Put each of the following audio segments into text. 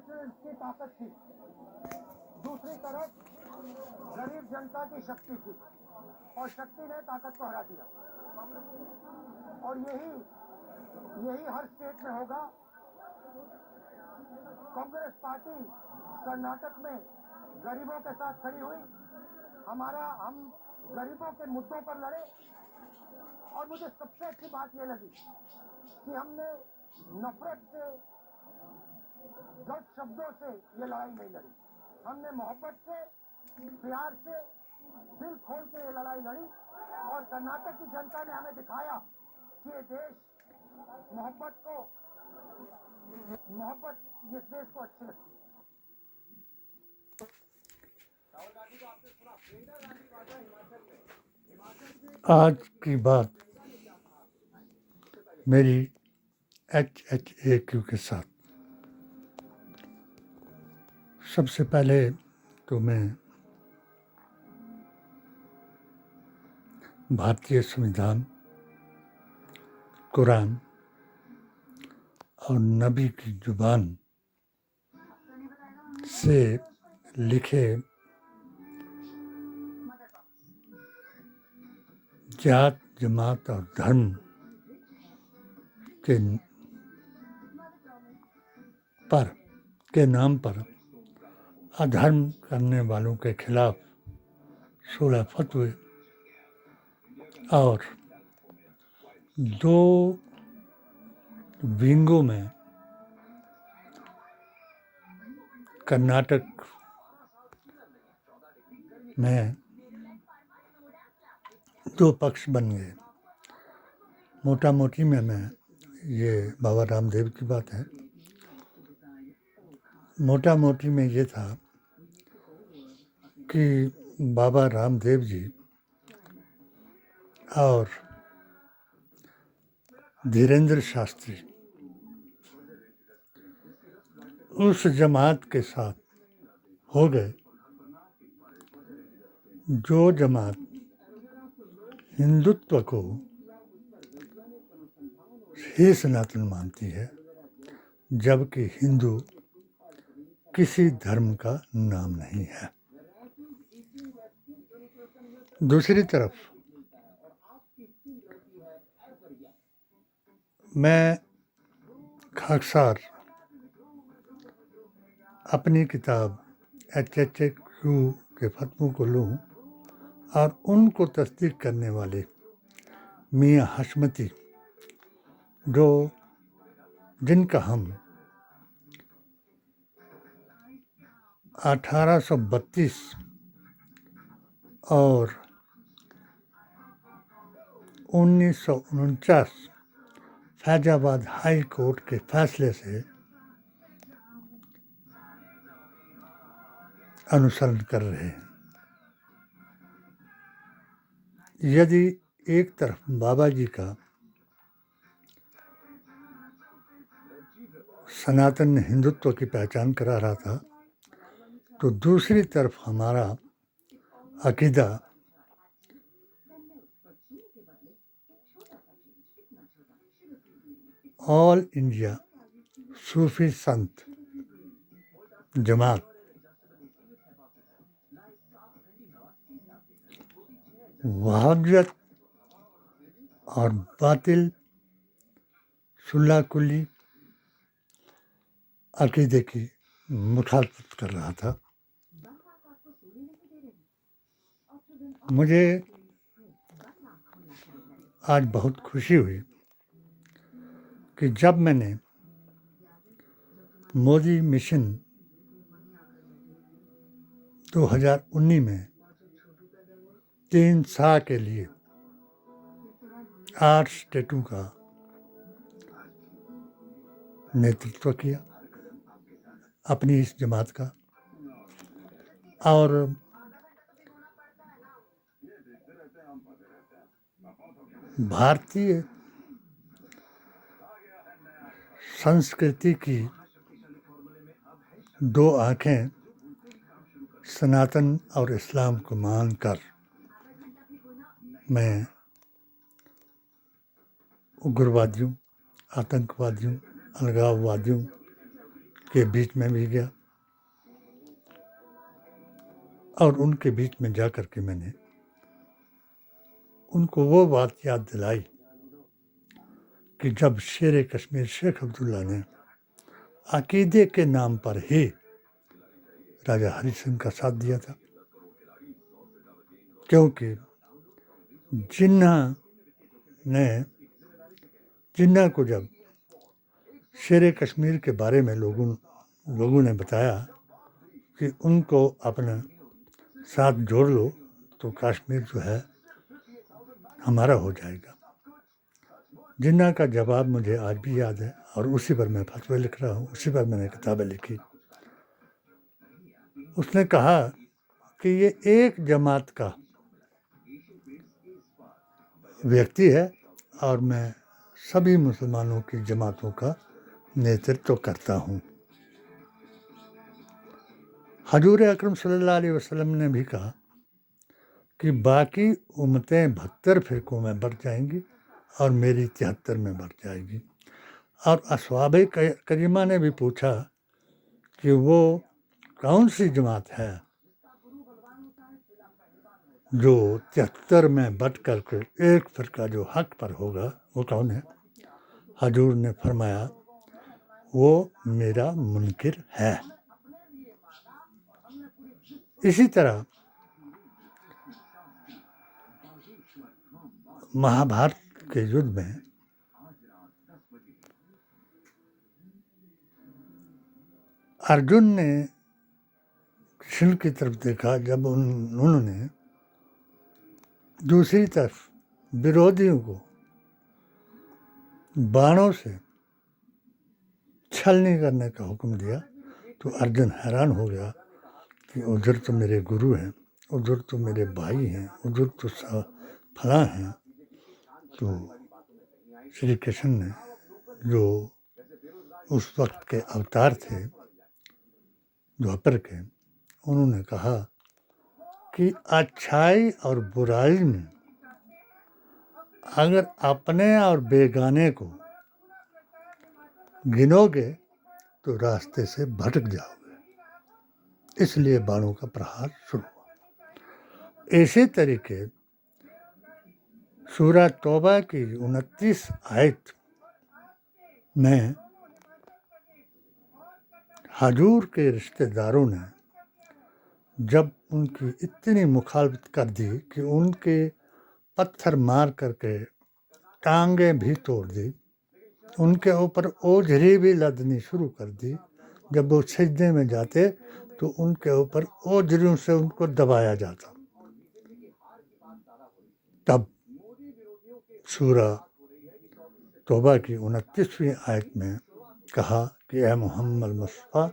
की ताकत थी, दूसरी तरफ गरीब जनता की शक्ति थी और शक्ति ने ताकत को हरा दिया। और यही हर स्टेट में होगा। कांग्रेस पार्टी कर्नाटक में गरीबों के साथ खड़ी हुई, हम गरीबों के मुद्दों पर लड़े। और मुझे सबसे अच्छी बात यह लगी कि हमने नफरत से, गलत शब्दों से ये लड़ाई नहीं लड़ी। हमने मोहब्बत से, प्यार से, दिल खोल के ये लड़ाई लड़ी। और कर्नाटक की जनता ने हमें दिखाया कि ये देश मोहब्बत इस देश को अच्छी लगती है। आज की बात मेरी HHAQ के साथ। सबसे पहले तो मैं भारतीय संविधान, कुरान और नबी की जुबान से लिखे जात, जमात और धर्म के नाम पर अधर्म करने वालों के खिलाफ 16 फतवे और 2 विंगों में कर्नाटक में 2 पक्ष बन गए। मोटा मोटी में ये बाबा रामदेव की बात है। मोटा मोटी में ये था कि बाबा रामदेव जी और धीरेंद्र शास्त्री उस जमात के साथ हो गए जो जमात हिंदुत्व को ही सनातन मानती है, जबकि हिंदू किसी धर्म का नाम नहीं है। दूसरी तरफ मैं खाकसार अपनी किताब HHAQ के फतवों को लूँ और उनको तस्दीक करने वाले मियाँ हशमती, जिनका हम 1832 और 1949 फैजाबाद हाई कोर्ट के फैसले से अनुसरण कर रहे हैं। यदि एक तरफ बाबा जी का सनातन हिंदुत्व की पहचान करा रहा था, तो दूसरी तरफ हमारा अकीदा ऑल इंडिया सूफी संत जमात वहाबियत और बातिल सुल्ला कुली अकीदे की मुखालफत कर रहा था। मुझे आज बहुत खुशी हुई कि जब मैंने मोदी मिशन 2019 में 3 साल के लिए 8 स्टेटों का नेतृत्व किया अपनी इस जमात का, और भारतीय संस्कृति की 2 आँखें सनातन और इस्लाम को मानकर मैं उग्रवादियों, आतंकवादियों, अलगाववादियों के बीच में भी गया और उनके बीच में जा कर के मैंने उनको वो बात याद दिलाई कि जब शेर कश्मीर शेख अब्दुल्ला ने अकीदे के नाम पर ही राजा हरि सिंह का साथ दिया था, क्योंकि जिन्ना को जब शेर कश्मीर के बारे में लोगों ने बताया कि उनको अपने साथ जोड़ लो तो कश्मीर जो है हमारा हो जाएगा। जिन्ना का जवाब मुझे आज भी याद है और उसी पर मैं फतवे लिख रहा हूँ, उसी पर मैंने किताबें लिखी। उसने कहा कि ये एक जमात का व्यक्ति है और मैं सभी मुसलमानों की जमातों का नेतृत्व करता हूँ। हजूर अकरम सल्लल्लाहु अलैहि वसल्लम ने भी कहा कि बाकी उम्मतें 72 फिरकों में बढ़ जाएंगी और मेरी 73 में बढ़ जाएगी। और अस्हाबे करीमा ने भी पूछा कि वो कौन सी जमात है जो 73 में बढ़ कर के एक फिरका जो हक पर होगा, वो कौन है? हजूर ने फरमाया वो मेरा मुनकिर है। इसी तरह महाभारत के युद्ध में अर्जुन ने कृष्ण की तरफ देखा जब उन्होंने दूसरी तरफ विरोधियों को बाणों से छलनी करने का हुक्म दिया, तो अर्जुन हैरान हो गया कि उधर तो मेरे गुरु हैं, उधर तो मेरे भाई हैं, उधर तो फलां हैं। तो श्री कृष्ण ने, जो उस वक्त के अवतार थे द्वापर के, उन्होंने कहा कि अच्छाई और बुराई में अगर अपने और बेगाने को गिनोगे तो रास्ते से भटक जाओगे। इसलिए बाणों का प्रहार शुरू हुआ। इसी तरीके सूरह तौबा की 29 आयत में हजूर के रिश्तेदारों ने जब उनकी इतनी मुखालफत कर दी कि उनके पत्थर मार करके टांगें भी तोड़ दी, उनके ऊपर ओझरी भी लदनी शुरू कर दी। जब वो सजदे में जाते तो उनके ऊपर ओझरियों से उनको दबाया जाता। तब सूरह तौबा की 29वीं आयत में कहा कि ए मोहम्मद मुस्तफ़ा,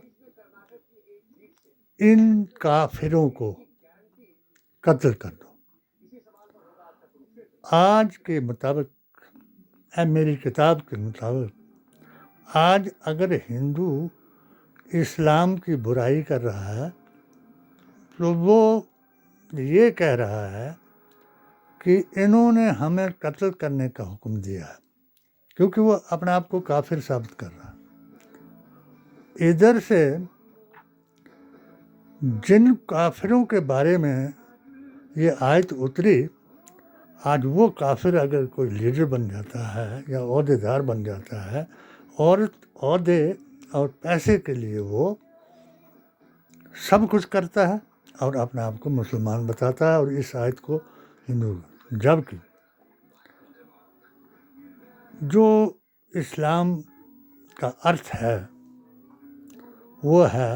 इन काफिरों को कत्ल कर दो। आज के मुताबिक, मेरी किताब के मुताबिक, आज अगर हिंदू इस्लाम की बुराई कर रहा है तो वो ये कह रहा है कि इन्होंने हमें कत्ल करने का हुक्म दिया है, क्योंकि वो अपने आप को काफिर साबित कर रहा है। इधर से जिन काफिरों के बारे में ये आयत उतरी, आज वो काफिर अगर कोई लीडर बन जाता है या ओहदेदार बन जाता है और ओहदे और पैसे के लिए वो सब कुछ करता है और अपने आप को मुसलमान बताता है और इस आयत को हिंदू, जबकि जो इस्लाम का अर्थ है वो है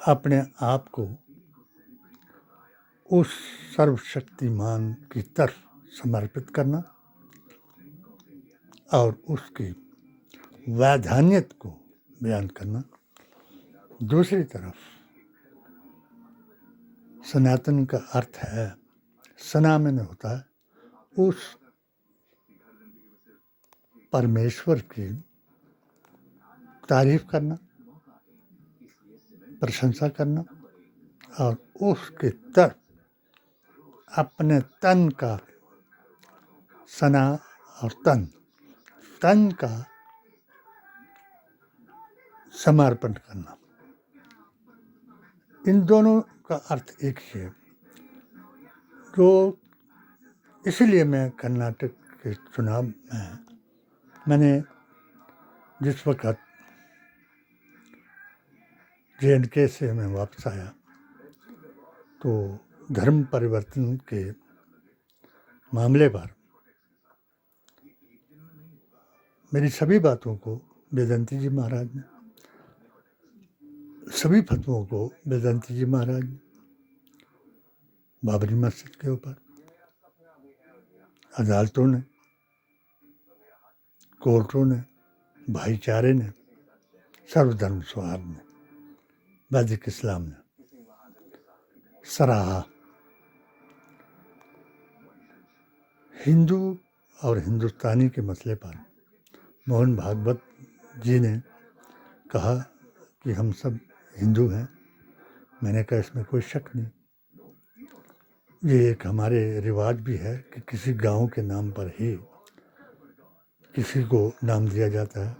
अपने आप को उस सर्वशक्तिमान की तरफ समर्पित करना और उसकी वैधानियत को बयान करना। दूसरी तरफ सनातन का अर्थ है, सना में होता है उस परमेश्वर की तारीफ करना, प्रशंसा करना और उसके तरफ अपने तन का, सना और तन का समर्पण करना, इन दोनों का अर्थ एक ही है। तो इसलिए मैं कर्नाटक के चुनाव में मैंने जिस वक्त JNK से मैं वापस आया तो धर्म परिवर्तन के मामले पर मेरी सभी बातों को वेदांती जी महाराज ने, सभी फतवों को वेदांती जी महाराज ने बाबरी मस्जिद के ऊपर, अदालतों ने, कोर्टों ने, भाईचारे ने, सर्वधर्म सौहार्द ने, वैदिक इस्लाम ने सराहा। हिंदू और हिंदुस्तानी के मसले पर मोहन भागवत जी ने कहा कि हम सब हिंदू हैं। मैंने कहा इसमें कोई शक नहीं। ये एक हमारे रिवाज भी है कि किसी गांव के नाम पर ही किसी को नाम दिया जाता है।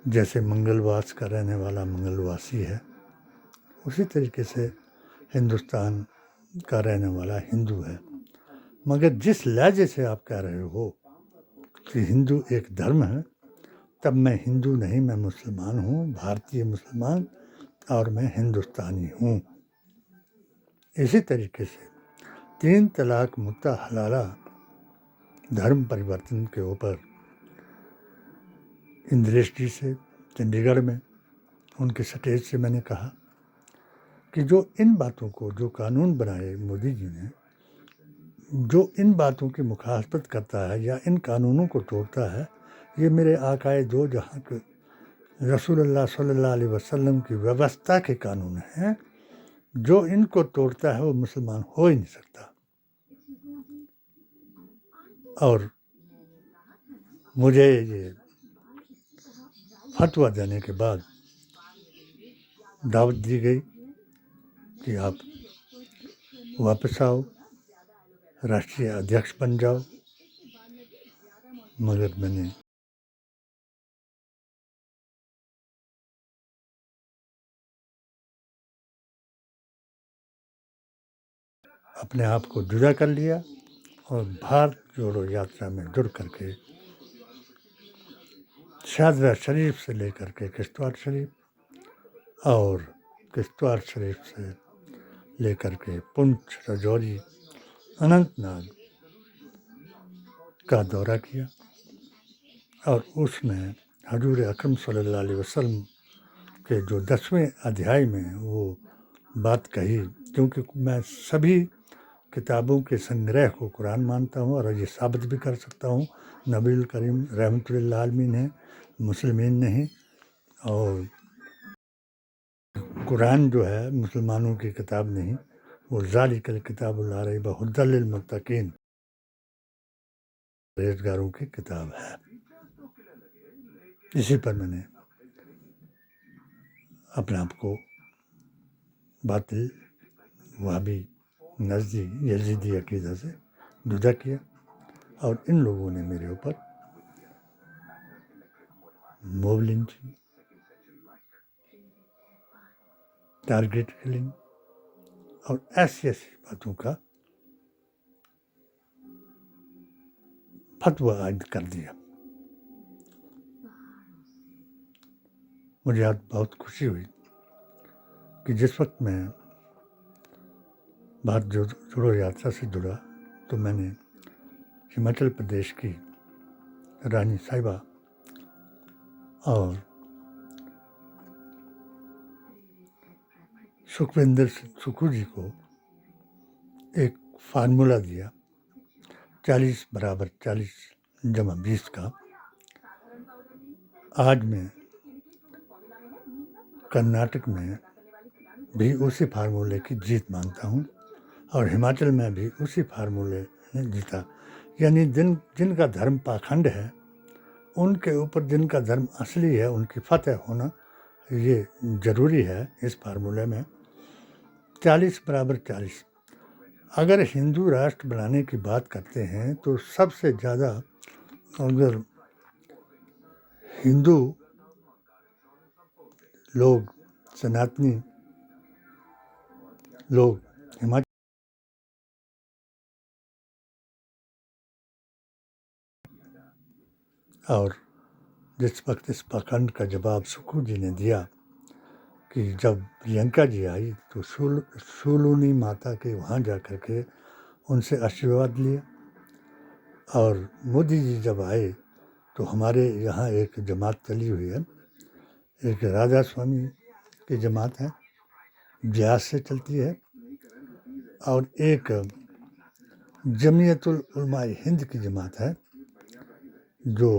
जैसे मंगलवास का रहने वाला मंगलवासी है, उसी तरीके से हिंदुस्तान का रहने वाला हिंदू है। मगर जिस लहजे से आप कह रहे हो कि हिंदू एक धर्म है, तब मैं हिंदू नहीं, मैं मुसलमान हूँ, भारतीय मुसलमान, और मैं हिंदुस्तानी हूँ। इसी तरीके से 3 तलाक मुद्दा हलाला धर्म परिवर्तन के ऊपर इंद्रेश जी से चंडीगढ़ में उनके स्टेज से मैंने कहा कि जो इन बातों को, जो कानून बनाए मोदी जी ने, जो इन बातों की मुखालफत करता है या इन कानूनों को तोड़ता है, ये मेरे आकाए दो जहाँ के रसूलुल्लाह सल्लल्लाहु अलैहि वसल्लम की व्यवस्था के कानून हैं। जो इनको तोड़ता है वो मुसलमान हो ही नहीं सकता। और मुझे ये फतवा देने के बाद दावत दी गई कि आप वापस आओ, राष्ट्रीय अध्यक्ष बन जाओ। मगर मैंने अपने आप को जुदा कर लिया और भारत जोड़ो यात्रा में जुड़ करके शादरा शरीफ से लेकर के किश्तवाड़ शरीफ और किश्तवाड़ शरीफ से लेकर के पुंछ, राजौरी, अनंतनाग का दौरा किया और उसमें हजूर अकरम सल्लल्लाहु अलैहि वसल्लम के जो 10वें अध्याय में वो बात कही, क्योंकि मैं सभी किताबों के संग्रह को कुरान मानता हूँ और ये साबित भी कर सकता हूँ नबील करीम रहमतुल्लाह लिल आलमीन है, मुस्लिमीन नहीं। और कुरान जो है मुसलमानों की किताब नहीं, वो ज़ालिकल किताबुल ला रैब हुद्दल लिल मुत्तकीन, परहेज़गारों की किताब है। इसी पर मैंने अपने आप को बातिल, वहाबी, नज़दी, यजीदी अकीदा से जुदा किया और इन लोगों ने मेरे ऊपर मॉब लिंचिंग, टारगेट किलिंग और ऐसी बातों का फतवा आयद कर दिया। मुझे आज बहुत खुशी हुई कि जिस वक्त मैं भारत जोड़ो यात्रा से जुड़ा तो मैंने हिमाचल प्रदेश की रानी साहिबा और सुखविंदर सिंह सुक्खू जी को एक फार्मूला दिया 40 बराबर 40 जमा 20 का। आज मैं कर्नाटक में भी उसी फार्मूले की जीत मानता हूँ और हिमाचल में भी उसी फार्मूले ने जीता। यानी जिनका धर्म पाखंड है, उनके ऊपर जिनका धर्म असली है, उनकी फतह होना ये ज़रूरी है। इस फार्मूले में 40 बराबर 40। अगर हिंदू राष्ट्र बनाने की बात करते हैं तो सबसे ज़्यादा अगर हिंदू लोग सनातनी लोग हिमाचल और जिस वक्त इस प्रखंड का जवाब सुक्खू जी ने दिया कि जब प्रियंका जी आई तो शूलिनी माता के वहाँ जा कर के उनसे आशीर्वाद लिया, और मोदी जी जब आए तो हमारे यहाँ एक जमात चली हुई है, एक राधा स्वामी की जमात है, ब्यास से चलती है, और एक जमीयतुल उलमा हिंद की जमात है जो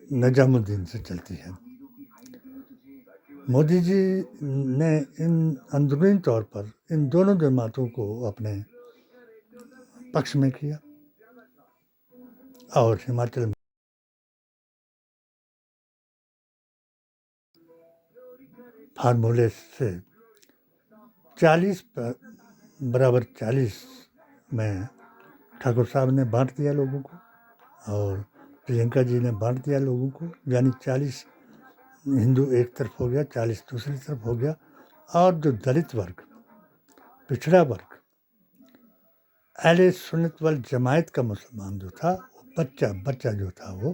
निजामुद्दीन से चलती है। मोदी जी ने इन अंदरूनी तौर पर इन दोनों जमातों को अपने पक्ष में किया, और हिमाचल में फार्मूले से 40 बराबर 40 में ठाकुर साहब ने बांट दिया लोगों को, और प्रियंका जी ने बांट दिया लोगों को, यानी 40 हिंदू एक तरफ हो गया, 40 दूसरी तरफ हो गया, और जो दलित वर्ग, पिछड़ा वर्ग, अहले सुन्नत वल जमायत का मुसलमान जो था, बच्चा जो था वो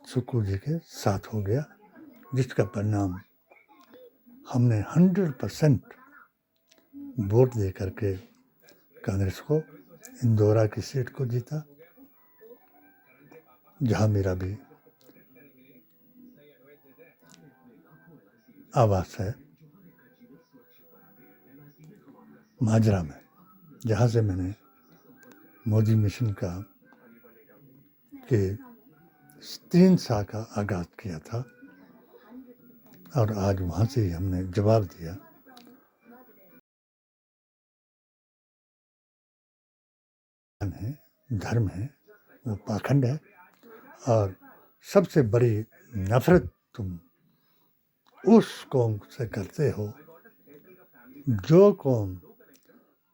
सुक्खू जी के साथ हो गया, जिसका परिणाम हमने 100% वोट दे करके कांग्रेस को इंदौरा की सीट को जीता, जहां मेरा भी आवास है, माजरा में, जहाँ से मैंने मोदी मिशन का के 3 साल का आगाज किया था, और आज वहाँ से ही हमने जवाब दिया। है, धर्म है, वो पाखंड है, और सबसे बड़ी नफरत तुम उस कौम से करते हो जो कौम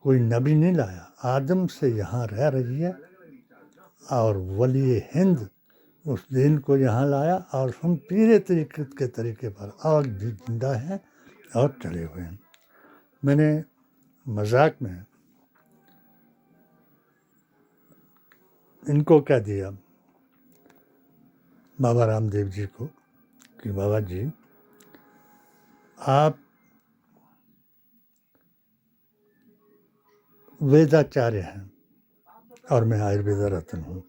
कोई नबी नहीं लाया, आदम से यहाँ रह रही है, और वली हिंद उस दिन को यहाँ लाया, और हम पीरे तरीके पर आज भी जिंदा हैं और चले हुए हैं। मैंने मजाक में इनको कह दिया, बाबा रामदेव जी को, कि बाबा जी आप वेदाचार्य हैं और मैं आयुर्वेदा रत्न हूँ।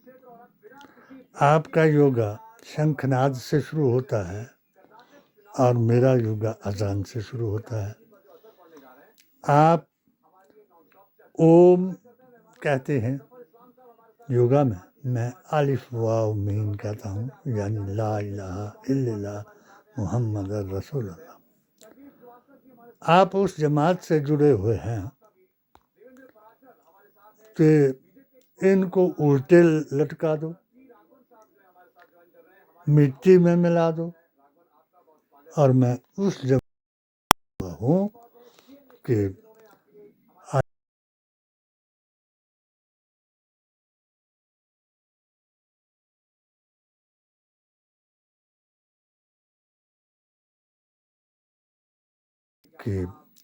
आपका योगा शंखनाद से शुरू होता है और मेरा योगा अजान से शुरू होता है। आप ओम कहते हैं योगा में, मैं अलिफ वाव मीम कहता हूँ, यानी ला इलाहा इल्लल्लाह मुहम्मद रसूलुल्लाह। आप उस जमात से जुड़े हुए हैं कि इनको उल्टे लटका दो, मिट्टी में मिला दो, और मैं उस जमात हूँ कि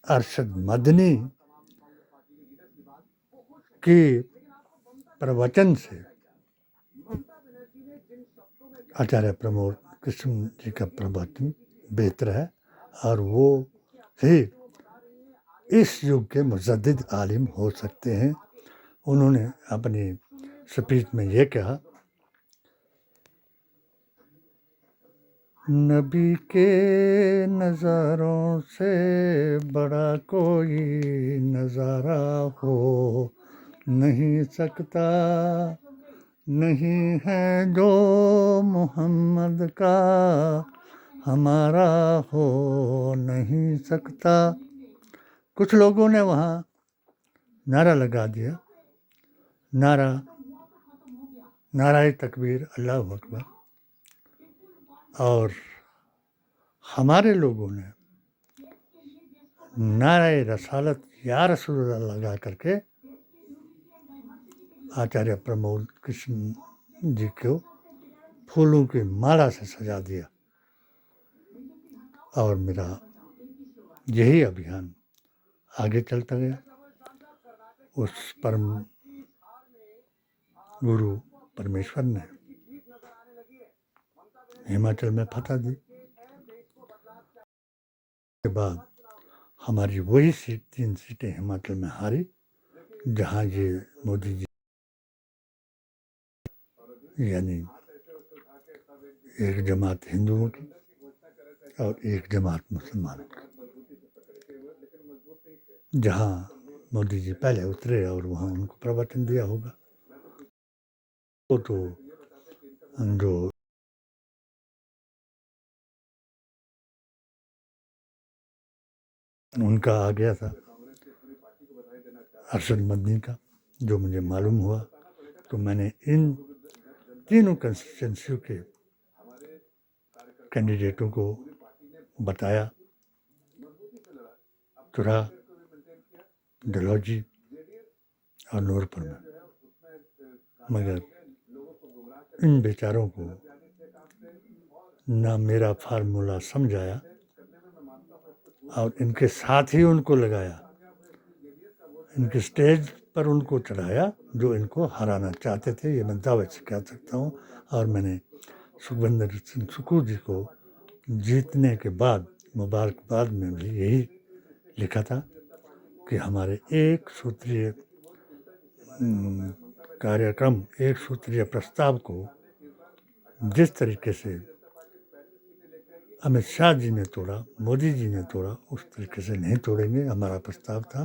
अरशद मदनी के प्रवचन से आचार्य प्रमोद कृष्ण जी का प्रवचन बेहतर है, और वो ही इस युग के मुजद्दिद आलिम हो सकते हैं। उन्होंने अपनी स्पीच में ये कहा, नबी के नज़ारों से बड़ा कोई नज़ारा हो नहीं सकता, नहीं है जो मोहम्मद का हमारा हो नहीं सकता। कुछ लोगों ने वहाँ नारा लगा दिया, नाराए तकबीर अल्लाहु अकबर, और हमारे लोगों ने नाराए रसालत या रसूलुल्लाह लगा करके आचार्य प्रमोद कृष्ण जी को फूलों की माला से सजा दिया। और मेरा यही अभियान आगे चलता गया। उस परम गुरु परमेश्वर ने हिमाचल में फतह दी। के बाद हमारी वही 3 सीटें हिमाचल में हारी, जहाँ ये मोदी जी यानी एक जमात हिंदुओं की और एक जमात मुसलमानों की, जहाँ मोदी जी पहले उतरे और वहाँ उनको प्रवचन दिया होगा। वो तो जो उनका आ गया था अरशद मदनी का, जो मुझे मालूम हुआ, तो मैंने इन तीनों कंस्टिट्यूंसियों के कैंडिडेटों को बताया, तुरा, डलहौजी और नूरपुर में, मगर इन बेचारों को ना मेरा फार्मूला समझाया और इनके साथ ही उनको लगाया, इनके स्टेज पर उनको चढ़ाया जो इनको हराना चाहते थे। ये मैं दावे से कह सकता हूँ। और मैंने सुखविंदर सिंह सुक्खू जी को जीतने के बाद मुबारकबाद में भी यही लिखा था कि हमारे एक सूत्रीय कार्यक्रम, एक सूत्रीय प्रस्ताव को जिस तरीके से अमित शाह जी ने तोड़ा, मोदी जी ने तोड़ा, उस तरीके से नहीं तोड़ेंगे। हमारा प्रस्ताव था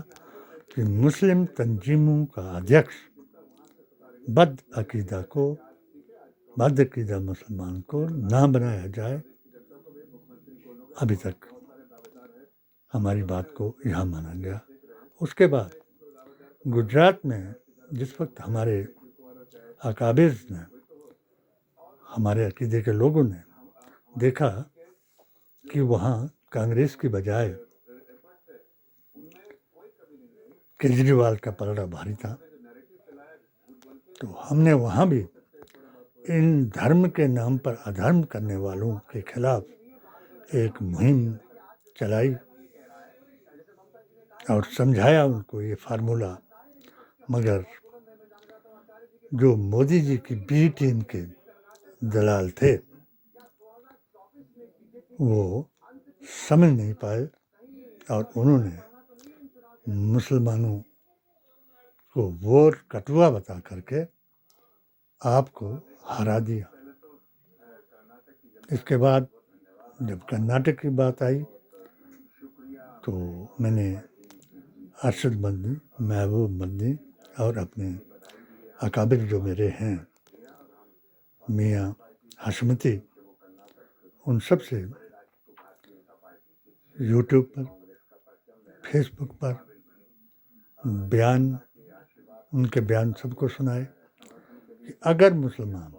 कि मुस्लिम तंजीमों का अध्यक्ष बदअकीदा मुसलमान को ना बनाया जाए। अभी तक हमारी बात को यहाँ माना गया। उसके बाद गुजरात में जिस वक्त हमारे अकाबिर ने, हमारे अकीदे के लोगों ने देखा कि वहाँ कांग्रेस की बजाय केजरीवाल का पलड़ा भारी था, तो हमने वहाँ भी इन धर्म के नाम पर अधर्म करने वालों के खिलाफ एक मुहिम चलाई और समझाया उनको ये फार्मूला। मगर जो मोदी जी की बी टीम के दलाल थे, वो समझ नहीं पाए और उन्होंने मुसलमानों को वोट कटुआ बता करके आपको हरा दिया। इसके बाद जब कर्नाटक की बात आई तो मैंने अरशद मदनी, महबूब मदनी और अपने अकाबिर जो मेरे हैं मियाँ हशमती, उन सब से यूट्यूब पर, फेसबुक पर उनके बयान सबको सुनाए कि अगर मुसलमान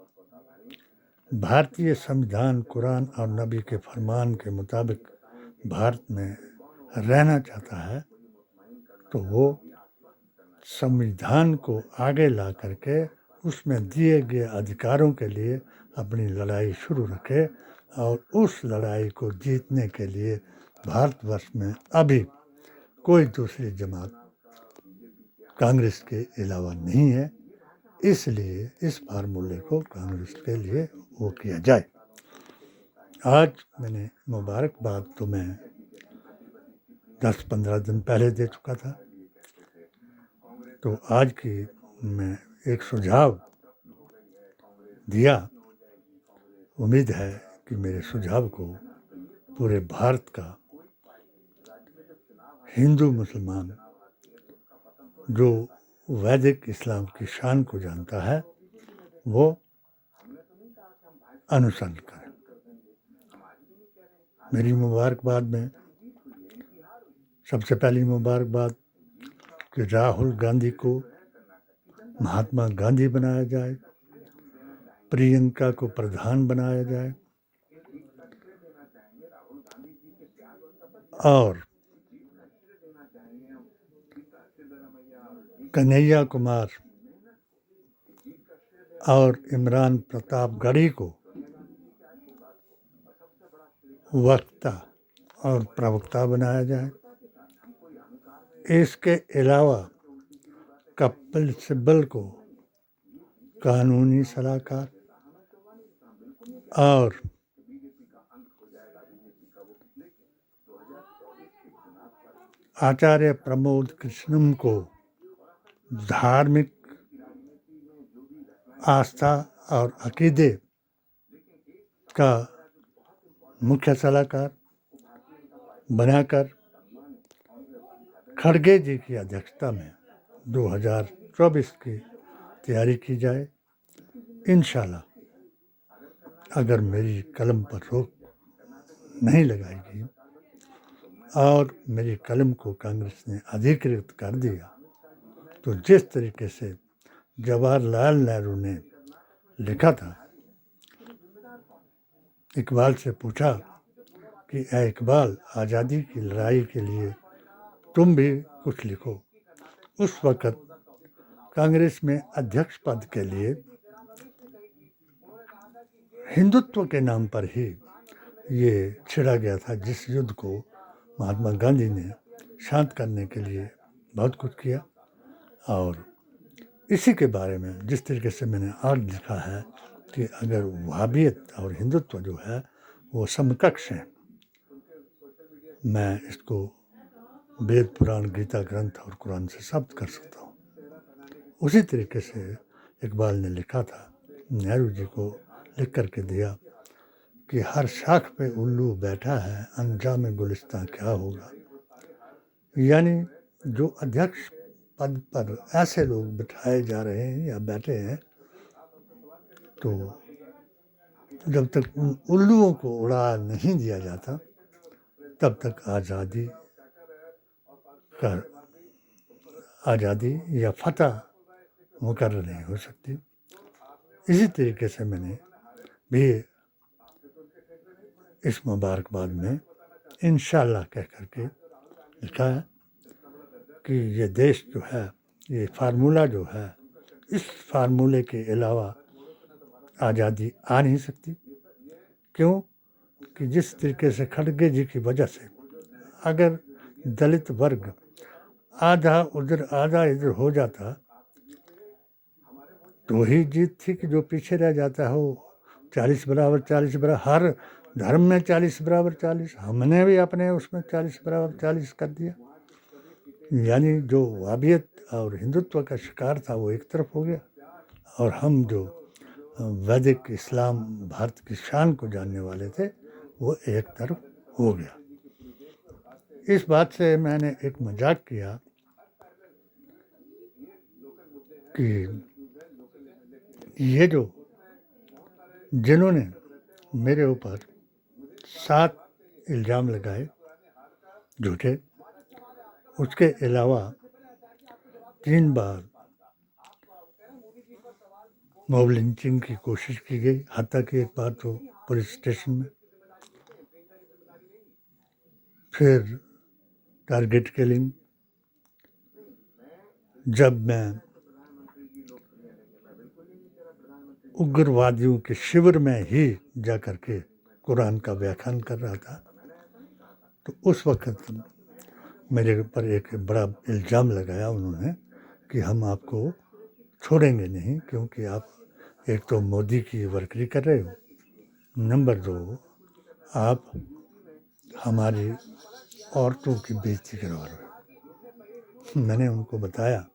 भारतीय संविधान, कुरान और नबी के फरमान के मुताबिक भारत में रहना चाहता है तो वो संविधान को आगे ला करके उसमें दिए गए अधिकारों के लिए अपनी लड़ाई शुरू रखे और उस लड़ाई को जीतने के लिए भारतवर्ष में अभी कोई दूसरी जमात कांग्रेस के अलावा नहीं है, इसलिए इस फार्मूले को कांग्रेस के लिए वो किया जाए। आज मैंने मुबारकबाद तो मैं 10-15 दिन पहले दे चुका था, तो आज की मैं एक सुझाव दिया। उम्मीद है कि मेरे सुझाव को पूरे भारत का हिंदू मुसलमान जो वैदिक इस्लाम की शान को जानता है वो अनुसरण करें। मेरी मुबारकबाद में सबसे पहली मुबारकबाद कि राहुल गांधी को महात्मा गांधी बनाया जाए, प्रियंका को प्रधान बनाया जाए और कन्हैया कुमार और इमरान प्रतापगढ़ी को वक्ता और प्रवक्ता बनाया जाए। इसके अलावा कपिल सिब्बल को कानूनी सलाहकार और आचार्य प्रमोद कृष्णम को धार्मिक आस्था और अकीदे का मुख्य सलाहकार बनाकर खड़गे जी की अध्यक्षता में 2024 की तैयारी की जाए। इंशाल्लाह अगर मेरी कलम पर रोक नहीं लगाएगी और मेरी कलम को कांग्रेस ने अधिकृत कर दिया तो जिस तरीके से जवाहरलाल नेहरू ने लिखा था, इकबाल से पूछा कि ए इकबाल, आज़ादी की लड़ाई के लिए तुम भी कुछ लिखो। उस वक़्त कांग्रेस में अध्यक्ष पद के लिए हिंदुत्व के नाम पर ही ये छिड़ा गया था, जिस युद्ध को महात्मा गांधी ने शांत करने के लिए बहुत कुछ किया। और इसी के बारे में जिस तरीके से मैंने आज लिखा है कि अगर वहाबियत और हिंदुत्व जो है वो समकक्ष हैं, मैं इसको वेद पुराण, गीता ग्रंथ और कुरान से साबित कर सकता हूँ। उसी तरीके से इकबाल ने लिखा था, नेहरू जी को लिख कर के दिया कि हर शाख पे उल्लू बैठा है, अंजाम गुलिस्तां क्या होगा। यानी जो अध्यक्ष पद पर ऐसे लोग बिठाए जा रहे हैं या बैठे हैं, तो जब तक उन उल्लुओं को उड़ा नहीं दिया जाता तब तक आज़ादी या फतह मुकर्रर नहीं हो सकती। इसी तरीके से मैंने भी इस मुबारकबाद में इंशाल्लाह कह करके लिखा है कि ये देश जो है, ये फार्मूला जो है, इस फार्मूले के अलावा आज़ादी आ नहीं सकती। क्यों कि जिस तरीके से खड़गे जी की वजह से अगर दलित वर्ग आधा उधर आधा इधर हो जाता तो ही जीत थी कि जो पीछे रह जाता हो 40 बराबर 40 बराबर, हर धर्म में 40 बराबर 40, हमने भी अपने उसमें 40 बराबर 40 कर दिया। यानी जो वहाबियत और हिंदुत्व का शिकार था वो एक तरफ हो गया और हम जो वैदिक इस्लाम भारत की शान को जानने वाले थे वो एक तरफ हो गया। इस बात से मैंने एक मजाक किया कि ये जो जिन्होंने मेरे ऊपर 7 इल्ज़ाम लगाए झूठे, उसके अलावा 3 बार मॉब लिंचिंग की कोशिश की गई, हत्या की एक बार तो पुलिस स्टेशन में, फिर टारगेट किलिंग। जब मैं उग्रवादियों के शिविर में ही जा कर के कुरान का व्याख्यान कर रहा था तो उस वक्त मेरे ऊपर एक बड़ा इल्ज़ाम लगाया उन्होंने कि हम आपको छोड़ेंगे नहीं, क्योंकि आप एक तो मोदी की वर्करी कर रहे हो, नंबर 2 आप हमारी औरतों की बेइज्जती करवा रहे हो। मैंने उनको बताया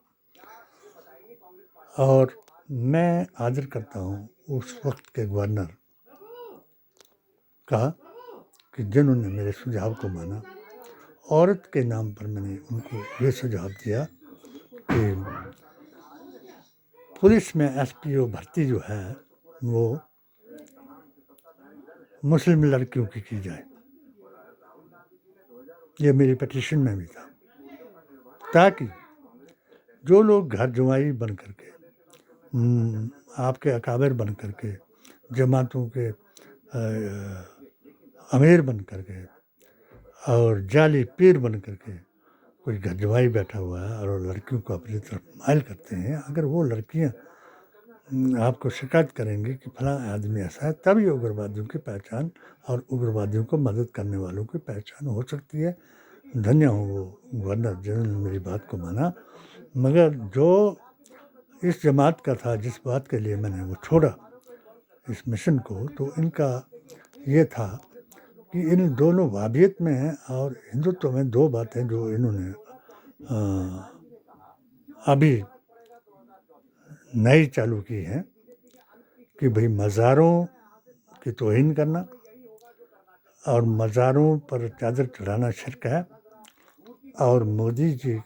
और मैं आदर करता हूँ उस वक्त के गवर्नर का कि जिन्होंने मेरे सुझाव को माना। औरत के नाम पर मैंने उनको ये सुझाव दिया कि पुलिस में एसपीओ भर्ती जो है वो मुस्लिम लड़कियों की जाए। ये मेरी पिटीशन में भी था, ताकि जो लोग घर जुआई बन करके आपके अकाबिर बन करके जमातों के अमीर बन करके और जाली पीर बन करके कोई घर जुआई बैठा हुआ है और लड़कियों को अपनी तरफ माइल करते हैं, अगर वो लड़कियां आपको शिकायत करेंगे कि फलां आदमी ऐसा है, तब ये उग्रवादियों की पहचान और उग्रवादियों को मदद करने वालों की पहचान हो सकती है। धन्य हूँ वो गवर्नर जिन्होंने मेरी बात को माना। मगर जो इस जमात का था, जिस बात के लिए मैंने वो छोड़ा इस मिशन को, तो इनका ये था कि इन दोनों वाबियत में हैं और हिंदुत्व में दो बातें जो इन्होंने अभी नई चालू की हैं कि भाई मज़ारों की तौहीन करना और मज़ारों पर चादर चढ़ाना शिर्क है, और मोदी जी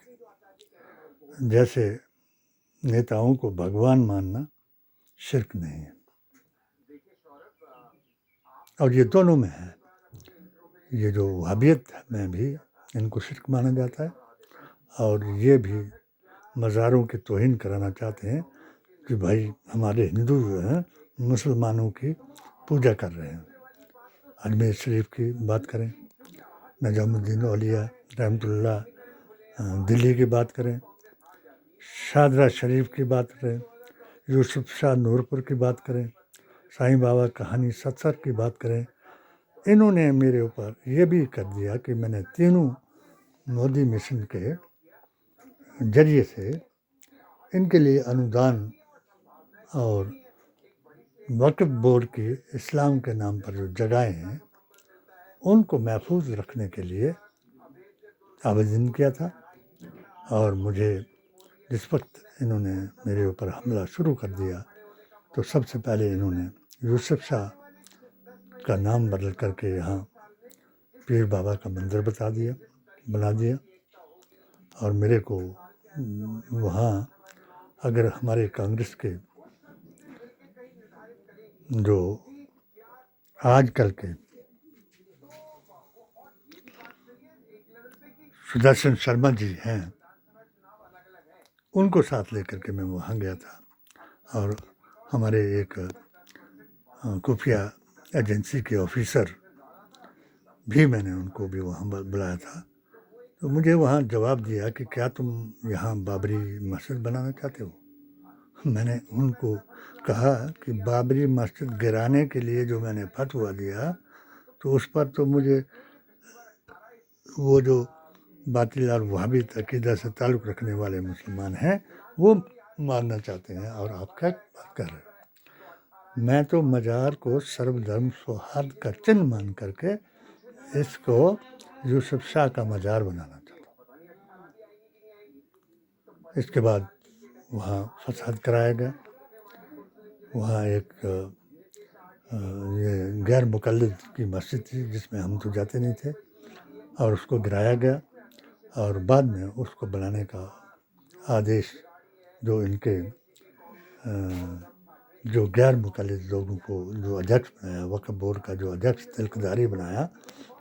जैसे नेताओं को भगवान मानना शिर्क नहीं है। और ये दोनों में है। ये जो वहाबियत में भी इनको शिर्क माना जाता है, और ये भी मज़ारों की तौहीन कराना चाहते हैं कि भाई हमारे हिंदू जो हैं मुसलमानों की पूजा कर रहे हैं। अजमेर शरीफ की बात करें, निजामुद्दीन औलिया रहमतुल्लाह दिल्ली की बात करें, शादरा शरीफ की बात करें, यूसुफ शाह नूरपुर की बात करें, साईं बाबा कहानी सत्सर की बात करें, इन्होंने मेरे ऊपर ये भी कर दिया कि मैंने तीनों मोदी मिशन के जरिए से इनके लिए अनुदान और वक्फ बोर्ड की इस्लाम के नाम पर जो जगहें हैं उनको महफूज रखने के लिए आवेदन किया था। और मुझे जिस वक्त इन्होंने मेरे ऊपर हमला शुरू कर दिया, तो सबसे पहले इन्होंने यूसुफ शाह का नाम बदल करके यहाँ पीर बाबा का मंदिर बना दिया। और मेरे को वहाँ अगर हमारे कांग्रेस के जो आजकल के सुदर्शन शर्मा जी हैं, उनको साथ लेकर के मैं वहाँ गया था। और हमारे एक खुफिया एजेंसी के ऑफिसर भी मैंने उनको भी वहाँ बुलाया था। तो मुझे वहाँ जवाब दिया कि क्या तुम यहाँ बाबरी मस्जिद बनाना चाहते हो? मैंने उनको कहा कि बाबरी मस्जिद गिराने के लिए जो मैंने फतवा दिया, तो उस पर तो मुझे वो जो बातिल और वहाबी अकीदा से ताल्लुक़ रखने वाले मुसलमान हैं वो मारना चाहते हैं, और आप क्या बात कर रहे हो? मैं तो मज़ार को सर्वधर्म सौहार्द का चिन्ह मान करके इसको यूसुफ शाह का मज़ार बनाना चाहता हूँ। इसके बाद वहाँ फसाद कराया गया। वहाँ एक ये गैर मुक़ल्लिद की मस्जिद थी जिसमें हम तो जाते नहीं थे, और उसको गिराया गया। और बाद में उसको बनाने का आदेश जो इनके जो गैर मुक़ल्लिद लोगों को जो अध्यक्ष बनाया, वक्फ बोर्ड का जो अध्यक्ष तिलकदारी बनाया,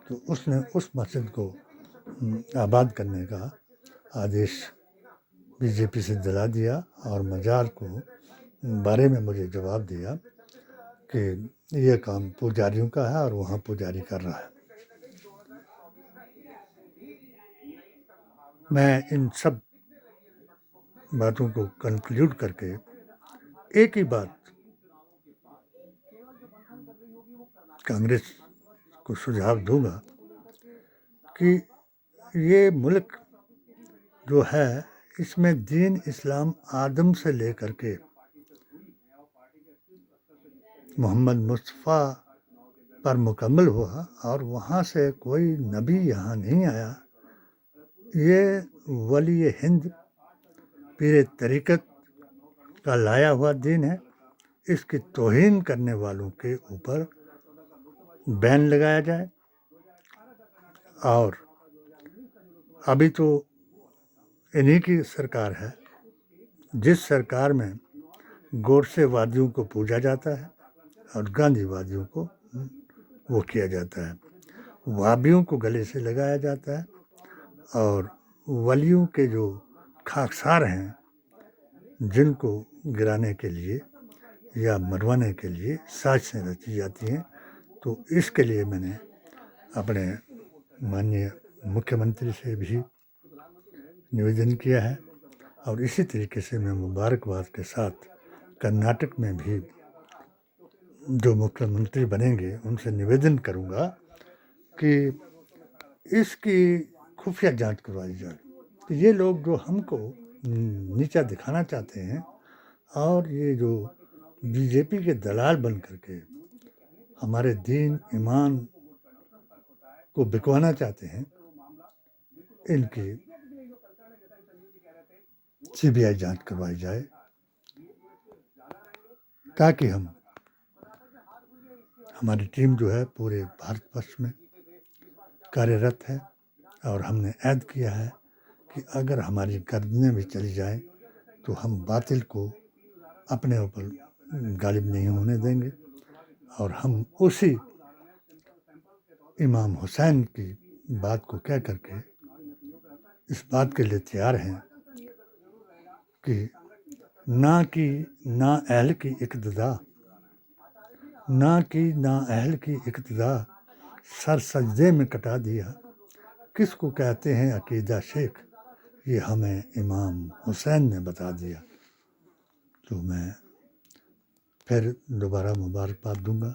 तो उसने उस मस्जिद को आबाद करने का आदेश बीजेपी से दिला दिया। और मज़ार को बारे में मुझे जवाब दिया कि ये काम पुजारियों का है और वहाँ पुजारी कर रहा है। मैं इन सब बातों को कंक्लूड करके एक ही बात कांग्रेस को सुझाव दूंगा कि ये मुल्क जो है इसमें दीन इस्लाम आदम से लेकर के मोहम्मद मुस्तफ़ा पर मुकम्मल हुआ, और वहाँ से कोई नबी यहाँ नहीं आया। ये वली हिंद पीर तरीक़त का लाया हुआ दीन है। इसकी तौहीन करने वालों के ऊपर बैन लगाया जाए। और अभी तो इन्हीं की सरकार है जिस सरकार में गोडसेवादियों को पूजा जाता है और गांधीवादियों को वो किया जाता है, वाबियों को गले से लगाया जाता है, और वलियों के जो खाकसार हैं जिनको गिराने के लिए या मरवाने के लिए साजिशें रची जाती हैं। तो इसके लिए मैंने अपने माननीय मुख्यमंत्री से भी निवेदन किया है, और इसी तरीके से मैं मुबारकबाद के साथ कर्नाटक में भी जो मुख्यमंत्री बनेंगे उनसे निवेदन करूंगा कि इसकी खुफिया जांच करवाई जाए कि ये लोग जो हमको नीचा दिखाना चाहते हैं और ये जो बीजेपी के दलाल बन करके हमारे दीन ईमान को बिकवाना चाहते हैं, इनकी सीबीआई जांच करवाई जाए ताकि हमारी टीम जो है पूरे भारतवर्ष में कार्यरत है और हमने ऐद किया है कि अगर हमारी गर्दनें भी चली जाएं तो हम बातिल को अपने ऊपर गालिब नहीं होने देंगे और हम उसी इमाम हुसैन की बात को कह करके इस बात के लिए तैयार हैं कि ना अहल की इक्तदा ना अहल की इक्तदा सर सजदे में कटा दिया, किसको कहते हैं अकीदा शेख, ये हमें इमाम हुसैन ने बता दिया। तो मैं फिर दोबारा मुबारकबाद दूंगा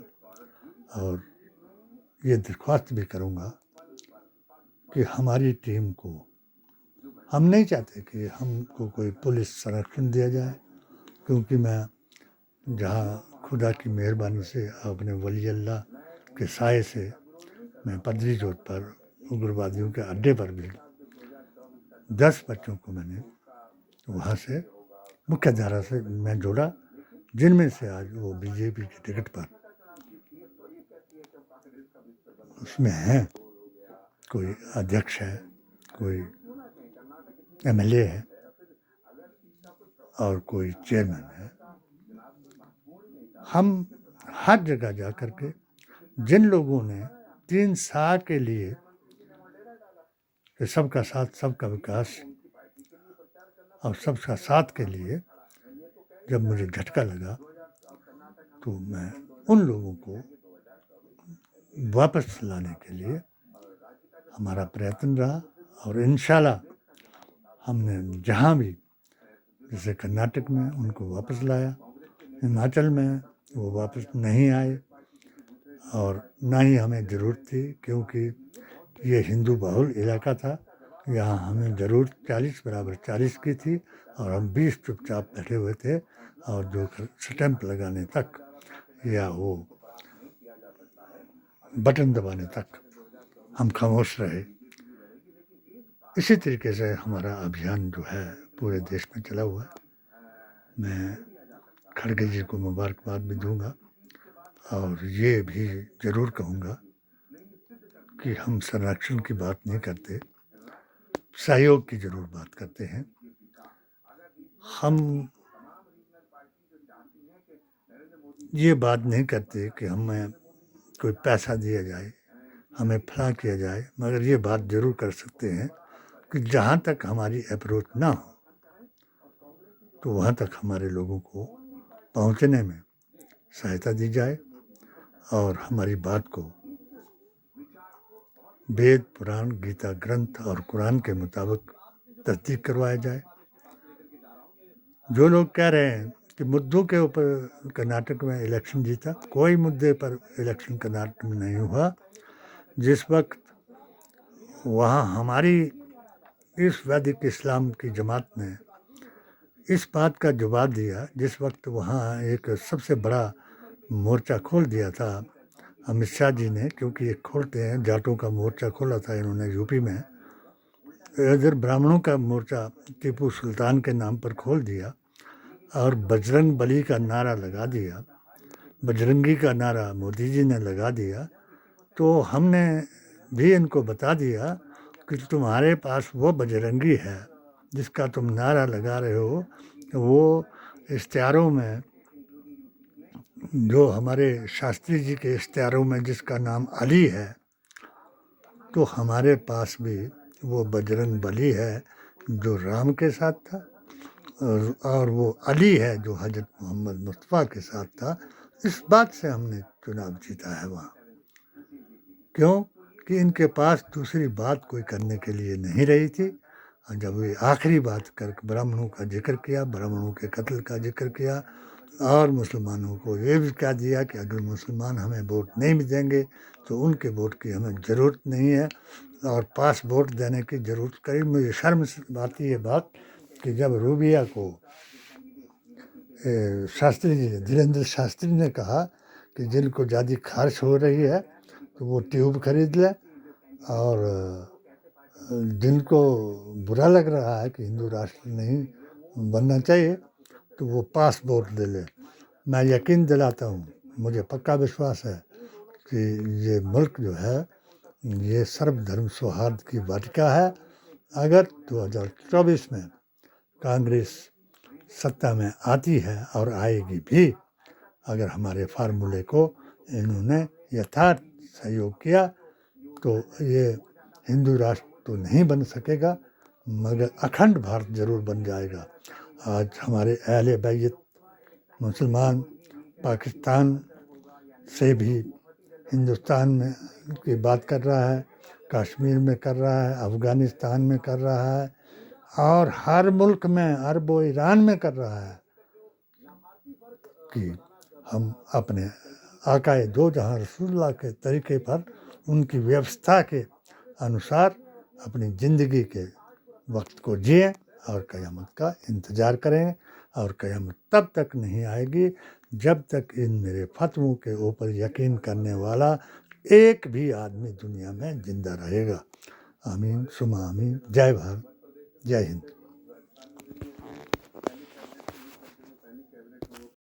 और ये दरख्वास्त भी करूंगा कि हमारी टीम को, हम नहीं चाहते कि हमको कोई पुलिस संरक्षण दिया जाए, क्योंकि मैं जहाँ खुदा की मेहरबानी से अपने वली अल्लाह के साए से मैं पदरी जोत पर उग्रवादियों के अड्डे पर भी 10 बच्चों को मैंने वहाँ से मुख्य धारा से मैं जोड़ा, जिनमें से आज वो बीजेपी की टिकट पर उसमें हैं, कोई अध्यक्ष है, कोई एमएलए है और कोई चेयरमैन है। हम हर जगह जा कर के जिन लोगों ने 3 साल के लिए सबका साथ सबका विकास और सबका साथ के लिए जब मुझे झटका लगा तो मैं उन लोगों को वापस लाने के लिए हमारा प्रयत्न रहा और इंशाल्लाह हमने जहाँ भी, जैसे कर्नाटक में उनको वापस लाया, हिमाचल में वो वापस नहीं आए और ना ही हमें ज़रूरत थी, क्योंकि ये हिंदू बहुल इलाका था, यहाँ हमें ज़रूरत 40 बराबर 40 की थी और हम 20 चुपचाप बैठे हुए थे और जो स्टैंप लगाने तक या वो बटन दबाने तक हम खामोश रहे। इसी तरीके से हमारा अभियान जो है पूरे देश में चला हुआ है। मैं खड़गे जी को मुबारकबाद भी दूंगा और ये भी ज़रूर कहूँगा कि हम संरक्षण की बात नहीं करते, सहयोग की ज़रूर बात करते हैं। हम ये बात नहीं करते कि हमें कोई पैसा दिया जाए, हमें फला किया जाए, मगर ये बात ज़रूर कर सकते हैं कि जहाँ तक हमारी अप्रोच ना हो तो वहाँ तक हमारे लोगों को पहुँचने में सहायता दी जाए और हमारी बात को वेद पुराण गीता ग्रंथ और कुरान के मुताबिक तस्दीक करवाया जाए। जो लोग कह रहे हैं कि मुद्दों के ऊपर कर्नाटक में इलेक्शन जीता, कोई मुद्दे पर इलेक्शन कर्नाटक में नहीं हुआ। जिस वक्त वहाँ हमारी इस वैदिक इस्लाम की जमात ने इस बात का जवाब दिया, जिस वक्त वहाँ एक सबसे बड़ा मोर्चा खोल दिया था अमित शाह जी ने, क्योंकि ये खोलते हैं, जाटों का मोर्चा खोला था इन्होंने यूपी में, इधर ब्राह्मणों का मोर्चा टीपू सुल्तान के नाम पर खोल दिया और बजरंग बली का नारा लगा दिया, बजरंगी का नारा मोदी जी ने लगा दिया। तो हमने भी इनको बता दिया कि तुम्हारे पास वो बजरंगी है जिसका तुम नारा लगा रहे हो, वो इश्तिहारों में, जो हमारे शास्त्री जी के इश्तिहारों में जिसका नाम अली है, तो हमारे पास भी वो बजरंग बली है जो राम के साथ था और वो अली है जो हजरत मोहम्मद मुस्तफ़ा के साथ था। इस बात से हमने चुनाव जीता है वहाँ। क्यों कि इनके पास दूसरी बात कोई करने के लिए नहीं रही थी। जब वे आखिरी बात कर ब्राह्मणों का जिक्र किया, ब्राह्मणों के कत्ल का जिक्र किया, और मुसलमानों को ये भी कह दिया कि अगर मुसलमान हमें वोट नहीं भी देंगे तो उनके वोट की हमें ज़रूरत नहीं है और पास वोट देने की ज़रूरत करी। मुझे शर्म से आती है बात कि जब रूबिया को शास्त्री जी ने, धीरेन्द्र शास्त्री ने कहा कि जिनको ज़्यादा खारिश हो रही है तो वो ट्यूब खरीद ले, और जिनको बुरा लग रहा है कि हिंदू राष्ट्र नहीं बनना चाहिए तो वो पास वोट दे ले। मैं यकीन दिलाता हूँ, मुझे पक्का विश्वास है कि ये मुल्क जो है ये सर्वधर्म सौहार्द की वाटिका है। अगर 2024 में कांग्रेस सत्ता में आती है और आएगी भी, अगर हमारे फार्मूले को इन्होंने यथार्थ सहयोग किया तो ये हिंदू राष्ट्र तो नहीं बन सकेगा मगर अखंड भारत जरूर बन जाएगा। आज हमारे अहले बैत मुसलमान पाकिस्तान से भी हिंदुस्तान में की बात कर रहा है, कश्मीर में कर रहा है, अफ़गानिस्तान में कर रहा है और हर मुल्क में, अरब व ईरान में कर रहा है कि हम अपने आकाए दो जहां रसूलुल्लाह के तरीके पर, उनकी व्यवस्था के अनुसार अपनी ज़िंदगी के वक्त को जिए और क़यामत का इंतज़ार करें। और क़यामत तब तक नहीं आएगी जब तक इन मेरे फतवों के ऊपर यकीन करने वाला एक भी आदमी दुनिया में ज़िंदा रहेगा। आमीन सुमा आमीन। जय भारत, जय हिंद।